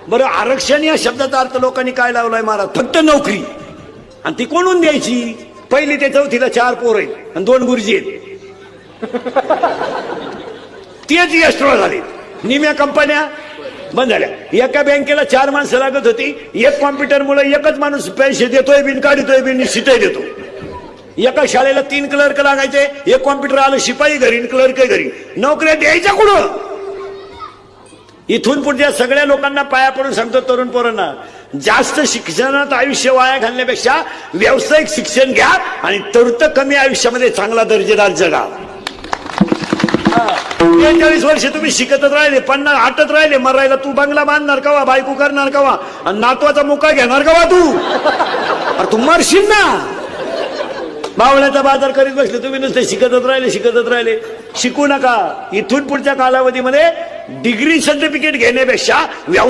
बरं, आरक्षण या शब्दाचा अर्थ लोकांनी काय लावलाय महाराज? फक्त नोकरी. आणि ती कोणून द्यायची? पहिली ते चौथीला 4 पोर आहेत आणि 2 गुरुजी आहेत. तेच एक्स्ट्रा झाले. निम्या कंपन्या बंद झाल्या. एका बँकेला 4 माणसं लागत होती. एक कॉम्प्युटरमुळे एकच माणूस पैसे देतोय बिन, काढतोय बिन, शिटाय देतो. एका शाळेला 3 क्लर्क लागायचे. एक कॉम्प्युटर आलं, शिपाई घरी, क्लर्क घरी. नोकऱ्या द्यायच्या कुठं? इथून पुढच्या सगळ्या लोकांना पाया पडून सांगतो, तरुण पोरांना, जास्त शिक्षणात आयुष्य वाया घालण्यापेक्षा व्यावसायिक शिक्षण घ्या आणि तरुण कमी आयुष्यामध्ये चांगला दर्जेदार जगा. 43 वर्ष तुम्ही शिकतच राहिले, 50 आटत राहिले मरायला. तू बंगला बांधणार कवा? बायको करणार कवा? आणि नातवाचा मुका घेणार कवा तू? अरे तू मरशील ना. बावळ्याचा बाजार करीत बसले तुम्ही, नुसते शिकतच राहिले. शिकू नका. इथून पुढच्या कालावधीमध्ये डिग्री सर्टिफिकेट घेण्यापेक्षा